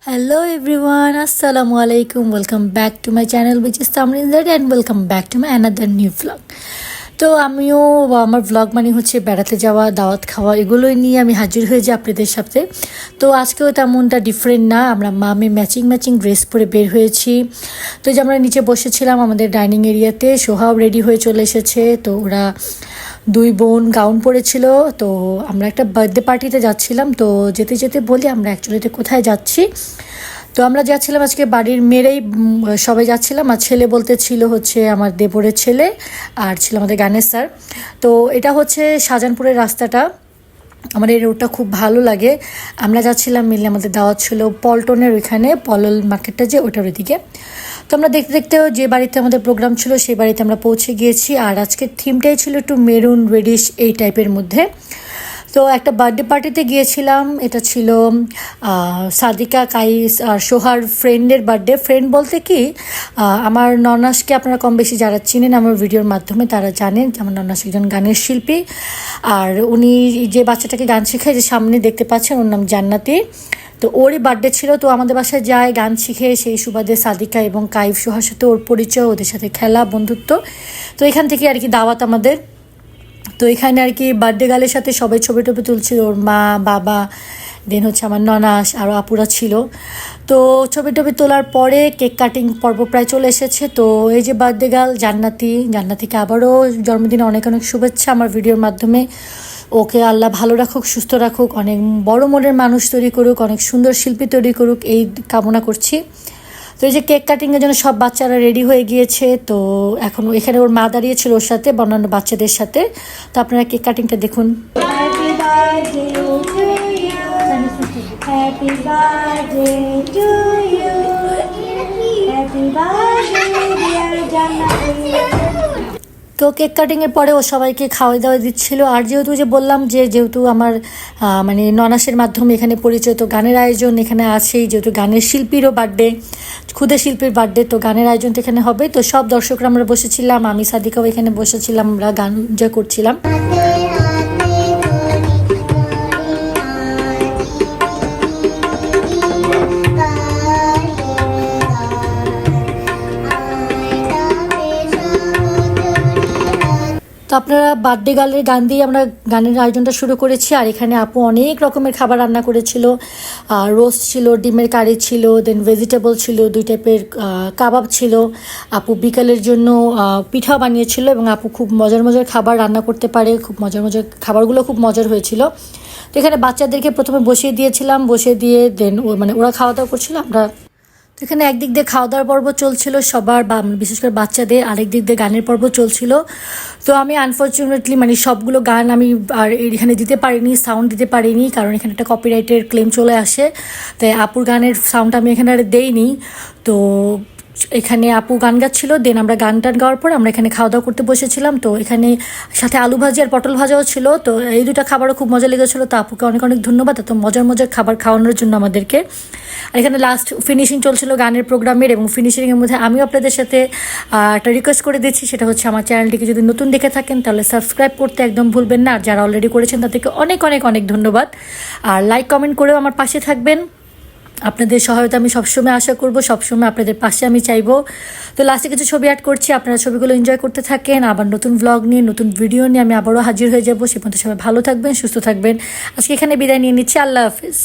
Hello everyone, Assalamu alaikum. Welcome back to my channel which is Tamrin Z and welcome back to my another new vlog. তো আমিও আমার vlog মানে হচ্ছে বেড়াতে যাওয়া, দাওয়াত খাওয়া, এগুলোই নিয়ে আমি হাজির হয়ে যাই আপনাদের সাথে। তো আজকেও তেমনটা ডিফারেন্ট না, আমরা মামে ম্যাচিং ড্রেস পরে বের হয়েছি। তো যে আমরা নিচে বসেছিলাম আমাদের ডাইনিং এরিয়াতে, সোহাও রেডি হয়ে চলে এসেছে। তো ওরা দুই বোন গাউন পরেছিল। তো আমরা একটা বার্থডে পার্টিতে যাচ্ছিলাম। তো যেতে যেতে বলি আমরা অ্যাকচুয়ালিতে কোথায় যাচ্ছি। তো আমরা যাচ্ছিলাম আজকে বাড়ির মেয়েরাই সবাই যাচ্ছিলাম, আর ছেলে বলতে ছিল হচ্ছে আমার দেবরের ছেলে, আর ছিল আমাদের গানের স্যার। তো এটা হচ্ছে শাহজাহানপুরের রাস্তাটা, আমার এই রোডটা খুব ভালো লাগে। আমরা যাচ্ছিলাম মিলে, আমাদের দাওয়াত ছিল পল্টনের ওইখানে, পলল মার্কেটটা যে ওইটার ওইদিকে। তো আমরা দেখতে দেখতেও যে বাড়িতে আমাদের প্রোগ্রাম ছিল সেই বাড়িতে আমরা পৌঁছে গিয়েছি। আর আজকের থিমটাই ছিল একটু মেরুন রেডিশ এই টাইপের মধ্যে। তো একটা বার্থডে পার্টিতে গিয়েছিলাম, এটা ছিল সাদিকা কাইস আর সোহার ফ্রেন্ডের বার্থডে। ফ্রেন্ড বলতে কি, আমার ননাসকে আপনারা কম বেশি যারা চিনেন আমার ভিডিওর মাধ্যমে তারা জানেন যে আমার ননাস একজন গানের শিল্পী। আর উনি যে বাচ্চাটাকে গান শেখায়, যে সামনে দেখতে পাচ্ছেন, ওর নাম জান্নাতি। তো ওরই বার্থডে ছিল। তো আমাদের বাসায় যায় গান শিখে, সেই সুবাদে সাদিকা এবং কাইফ সোহার সাথে ওর পরিচয়, ওদের সাথে খেলা, বন্ধুত্ব। তো এখান থেকে আর কি দাওয়াত আমাদের। তো এখানে আর কি বার্থডে গালের সাথে সবাই ছবি টবি তুলছিল, ওর মা, বাবা, দেন হচ্ছে আমার ননাস, আরও আপুরা ছিল। তো ছবি টবি তোলার পরে কেক কাটিং পর্ব প্রায় চলে এসেছে। তো এই যে বার্থডে গার্ল জান্নাতিকে আবারও জন্মদিনে অনেক অনেক শুভেচ্ছা আমার ভিডিওর মাধ্যমে। ওকে আল্লাহ ভালো রাখুক, সুস্থ রাখুক, অনেক বড় মনের মানুষ তৈরি করুক, অনেক সুন্দর শিল্পী তৈরি করুক, এই কামনা করছি। তো এই যে কেক কাটিংয়ের জন্য সব বাচ্চারা রেডি হয়ে গিয়েছে। তো এখন এখানে ওর মা দাঁড়িয়েছিল ওর সাথে, অন্যান্য বাচ্চাদের সাথে। তো আপনারা কেক কাটিংটা দেখুন। Happy birthday to you. Happy birthday dear Jannati. তো কেক কাটিংয়ের পরে ও সবাইকে খাওয়া দাওয়া দিচ্ছিল। আর যেহেতু যে বললাম যেহেতু আমার মানে ননাসের মাধ্যমে এখানে পরিচয়, তো গানের আয়োজন এখানে আছেই, যেহেতু গানের শিল্পীরও বার্থডে, ক্ষুদে শিল্পীর বার্থডে, তো গানের আয়োজন তো এখানে হবে। তো সব দর্শকরা আমরা বসেছিলাম, আমি সাদিকাও এখানে বসেছিলাম, আমরা গান এনজয় করছিলাম। তো আপনারা বার্থডে গার্লের গান দিয়ে আমরা গানের আয়োজনটা শুরু করেছি। আর এখানে আপু অনেক রকমের খাবার রান্না করেছিল, রোস্ট ছিল, ডিমের কারি ছিল, দেন ভেজিটেবল ছিল, 2 টাইপের কাবাব ছিল। আপু বিকালের জন্য পিঠাও বানিয়েছিল, এবং আপু খুব মজার খাবার রান্না করতে পারে, খুব মজার খাবারগুলো খুব মজার হয়েছিল। তো এখানে বাচ্চাদেরকে প্রথমে বসিয়ে দিয়ে দেন মানে ওরা খাওয়া দাওয়া করছিল। আমরা তো এখানে একদিক দিয়ে খাওয়া দাওয়ার পর্ব চলছিল সবার, বা বিশেষ করে বাচ্চাদের, আরেক দিক দিয়ে গানের পর্ব চলছিল। তো আমি আনফর্চুনেটলি মানে সবগুলো গান আমি আর এখানে দিতে পারিনি, সাউন্ড দিতে পারিনি, কারণ এখানে একটা কপিরাইটের ক্লেম চলে আসে। তাই আপুর গানের সাউন্ড আমি এখানে আর দেইনি। তো এখানে আপু গান গাচ্ছিল, দেন আমরা গান গাওয়ার পর আমরা এখানে খাওয়া দাওয়া করতে বসেছিলাম। তো এখানে সাথে আলু ভাজি আর পটল ভাজাও ছিল। তো এই দুটো খাবারও খুব মজা লেগেছিলো। তো আপুকে অনেক অনেক ধন্যবাদ এত মজার খাবার খাওয়ানোর জন্য আমাদেরকে। আর এখানে লাস্ট ফিনিশিং চলছিল গানের প্রোগ্রামের, এবং ফিনিশিংয়ের মধ্যে আমিও আপনাদের সাথে একটা রিকোয়েস্ট করে দিচ্ছি, সেটা হচ্ছে আমার চ্যানেলটিকে যদি নতুন দেখে থাকেন তাহলে সাবস্ক্রাইব করতে একদম ভুলবেন না। আর যারা অলরেডি করেছেন তাদেরকে অনেক ধন্যবাদ। আর লাইক কমেন্ট করেও আমার পাশে থাকবেন। আপনাদের সহায়তা আমি সবসময় আশা করব, সবসময় আপনাদের পাশে আমি চাইবো। তো লাস্টে কিছু ছবি অ্যাড করছি, আপনারা ছবিগুলো এনজয় করতে থাকেন। আবার নতুন ভ্লগ নিয়ে, নতুন ভিডিও নিয়ে আমি আবারও হাজির হয়ে যাবো। সে পর্যন্ত সবাই ভালো থাকবেন, সুস্থ থাকবেন। আজকে এখানে বিদায় নিয়ে নিচ্ছি। আল্লাহ হাফিজ।